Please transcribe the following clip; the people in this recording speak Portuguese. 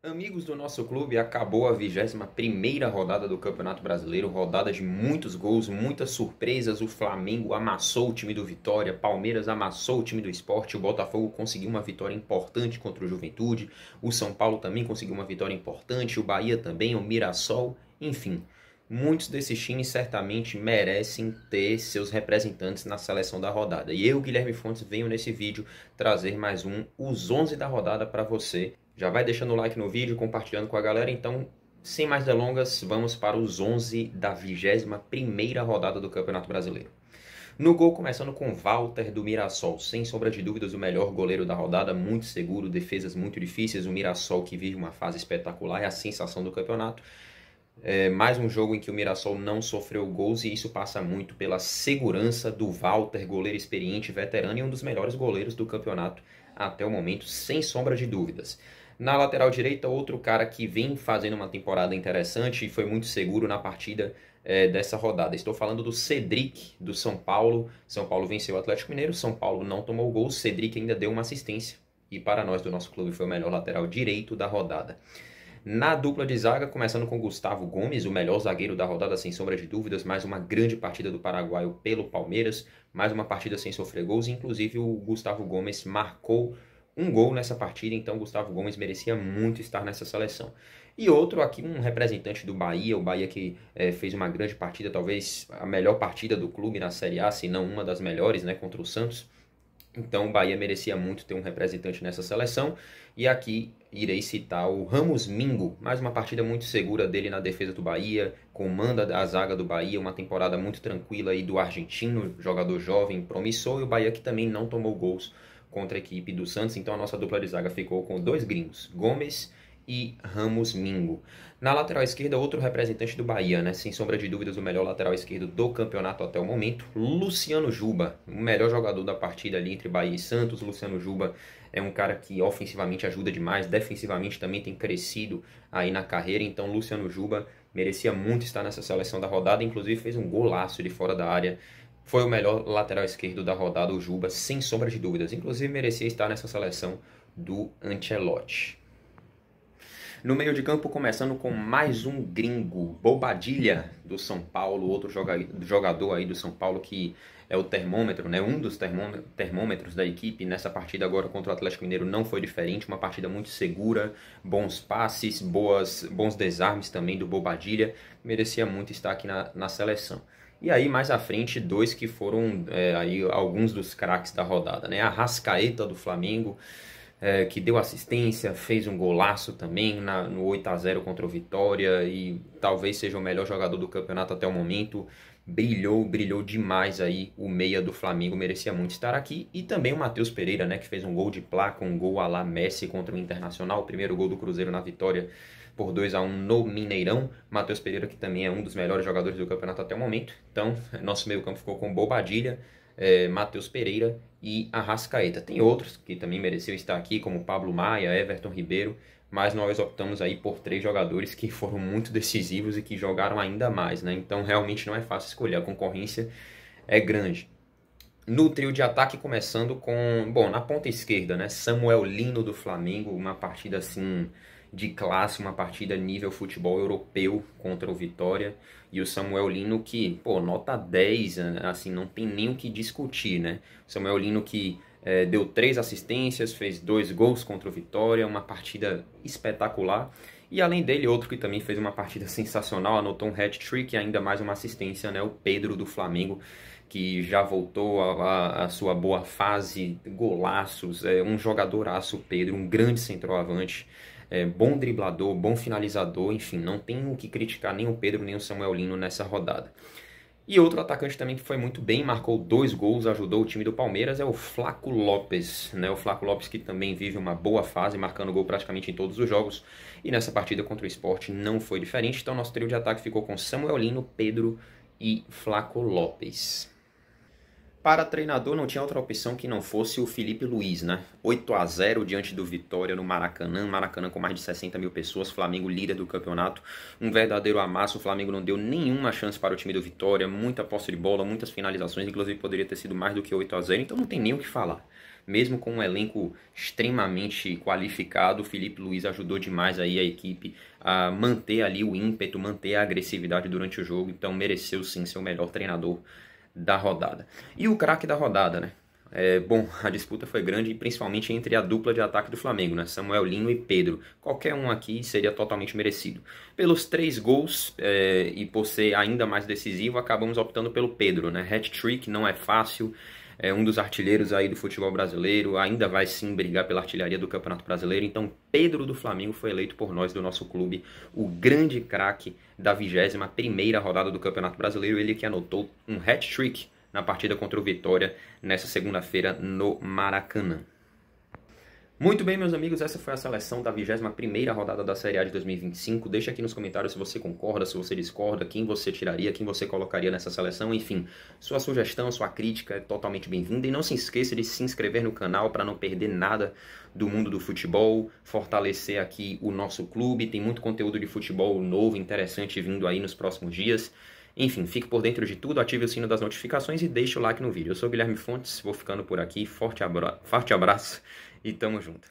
Amigos do nosso clube, acabou a 21ª rodada do Campeonato Brasileiro, rodada de muitos gols, muitas surpresas. O Flamengo amassou o time do Vitória, Palmeiras amassou o time do Sport, o Botafogo conseguiu uma vitória importante contra o Juventude, o São Paulo também conseguiu uma vitória importante, o Bahia também, o Mirassol, enfim. Muitos desses times certamente merecem ter seus representantes na seleção da rodada. E eu, Guilherme Fontes, venho nesse vídeo trazer mais os 11 da rodada para você. Já vai deixando o like no vídeo, compartilhando com a galera. Então, sem mais delongas, vamos para os 11 da 21ª rodada do Campeonato Brasileiro. No gol, começando com Walter do Mirassol, sem sombra de dúvidas o melhor goleiro da rodada, muito seguro, defesas muito difíceis, o Mirassol que vive uma fase espetacular, é a sensação do campeonato. Mais um jogo em que o Mirassol não sofreu gols e isso passa muito pela segurança do Walter, goleiro experiente, veterano e um dos melhores goleiros do campeonato até o momento, sem sombra de dúvidas. Na lateral direita, outro cara que vem fazendo uma temporada interessante e foi muito seguro na partida dessa rodada. Estou falando do Cedric, do São Paulo. São Paulo venceu o Atlético Mineiro, São Paulo não tomou gol, Cedric ainda deu uma assistência e para nós do nosso clube foi o melhor lateral direito da rodada. Na dupla de zaga, começando com Gustavo Gomes, o melhor zagueiro da rodada sem sombra de dúvidas, mais uma grande partida do paraguaio pelo Palmeiras, mais uma partida sem sofrer gols, inclusive o Gustavo Gomes marcou um gol nessa partida, então Gustavo Gomes merecia muito estar nessa seleção. E outro aqui, um representante do Bahia, o Bahia que fez uma grande partida, talvez a melhor partida do clube na Série A, se não uma das melhores, né, contra o Santos. Então o Bahia merecia muito ter um representante nessa seleção. E aqui irei citar o Ramos Mingo, mais uma partida muito segura dele na defesa do Bahia, comanda a zaga do Bahia, uma temporada muito tranquila aí do argentino, jogador jovem, promissor, e o Bahia que também não tomou gols contra a equipe do Santos, então a nossa dupla de zaga ficou com dois gringos, Gomes e Ramos Mingo. Na lateral esquerda, outro representante do Bahia, né? Sem sombra de dúvidas, o melhor lateral esquerdo do campeonato até o momento, Luciano Juba, o melhor jogador da partida ali entre Bahia e Santos. Luciano Juba é um cara que ofensivamente ajuda demais, defensivamente também tem crescido aí na carreira, então Luciano Juba merecia muito estar nessa seleção da rodada, inclusive fez um golaço de fora da área. Foi o melhor lateral esquerdo da rodada, o Juba, sem sombra de dúvidas. Inclusive merecia estar nessa seleção do Ancelotti. No meio de campo, começando com mais um gringo, Bobadilla, do São Paulo, outro jogador aí do São Paulo que é o termômetro, né? Um dos termômetros da equipe. Nessa partida agora contra o Atlético Mineiro não foi diferente, uma partida muito segura, bons passes, bons desarmes também do Bobadilla, merecia muito estar aqui na seleção. E aí, mais à frente, dois que foram aí alguns dos craques da rodada, né? Arrascaeta, do Flamengo, que deu assistência, fez um golaço também no 8-0 contra o Vitória e talvez seja o melhor jogador do campeonato até o momento. Brilhou demais aí o meia do Flamengo, merecia muito estar aqui. E também o Matheus Pereira, né, que fez um gol de placa, um gol à la Messi contra o Internacional, o primeiro gol do Cruzeiro na vitória por 2-1 no Mineirão. Matheus Pereira, que também é um dos melhores jogadores do campeonato até o momento. Então, nosso meio campo ficou com Bobadilla, Matheus Pereira e Arrascaeta. Tem outros que também mereciam estar aqui, como Pablo Maia, Everton Ribeiro, mas nós optamos aí por três jogadores que foram muito decisivos e que jogaram ainda mais, né? Então realmente não é fácil escolher, a concorrência é grande. No trio de ataque, começando com, bom, na ponta esquerda, né? Samuel Lino do Flamengo, uma partida assim de classe, uma partida nível futebol europeu contra o Vitória. E o Samuel Lino que, pô, nota 10, assim, não tem nem o que discutir, né? Samuel Lino que deu 3 assistências, fez 2 gols contra o Vitória, uma partida espetacular. E além dele, outro que também fez uma partida sensacional, anotou um hat-trick e ainda mais uma assistência, né? O Pedro do Flamengo, que já voltou à sua boa fase, golaços, um jogadoraço, Pedro, um grande centroavante, bom driblador, bom finalizador, enfim, não tem o que criticar nem o Pedro nem o Samuel Lino nessa rodada. E outro atacante também que foi muito bem, marcou 2 gols, ajudou o time do Palmeiras, é o Flaco Lopes, né? O Flaco Lopes que também vive uma boa fase, marcando gol praticamente em todos os jogos. E nessa partida contra o Sport não foi diferente, então nosso trio de ataque ficou com Samuel Lino, Pedro e Flaco Lopes. Para treinador não tinha outra opção que não fosse o Felipe Luiz, né? 8-0 diante do Vitória no Maracanã. Maracanã com mais de 60 mil pessoas, Flamengo líder do campeonato. Um verdadeiro amasso, o Flamengo não deu nenhuma chance para o time do Vitória. Muita posse de bola, muitas finalizações, inclusive poderia ter sido mais do que 8-0, então não tem nem o que falar. mesmo com um elenco extremamente qualificado, o Felipe Luiz ajudou demais aí a equipe a manter ali o ímpeto, manter a agressividade durante o jogo, então mereceu sim ser o melhor treinador da rodada. E o craque da rodada, né? Bom, a disputa foi grande, principalmente entre a dupla de ataque do Flamengo, né? Samuel Linho e Pedro. Qualquer um aqui seria totalmente merecido. Pelos 3 gols e por ser ainda mais decisivo, acabamos optando pelo Pedro, né? Hat-trick não é fácil, é um dos artilheiros aí do futebol brasileiro, ainda vai sim brigar pela artilharia do Campeonato Brasileiro. Então, Pedro do Flamengo foi eleito por nós, do nosso clube, o grande craque da 21ª rodada do Campeonato Brasileiro. Ele que anotou um hat-trick na partida contra o Vitória, nessa segunda-feira no Maracanã. Muito bem, meus amigos, essa foi a seleção da 21ª rodada da Série A de 2025. Deixa aqui nos comentários se você concorda, se você discorda, quem você tiraria, quem você colocaria nessa seleção. Enfim, sua sugestão, sua crítica é totalmente bem-vinda. E não se esqueça de se inscrever no canal para não perder nada do mundo do futebol, fortalecer aqui o nosso clube. Tem muito conteúdo de futebol novo, interessante vindo aí nos próximos dias. Enfim, fique por dentro de tudo, ative o sino das notificações e deixe o like no vídeo. Eu sou o Guilherme Fontes, vou ficando por aqui. Forte abraço e tamo junto.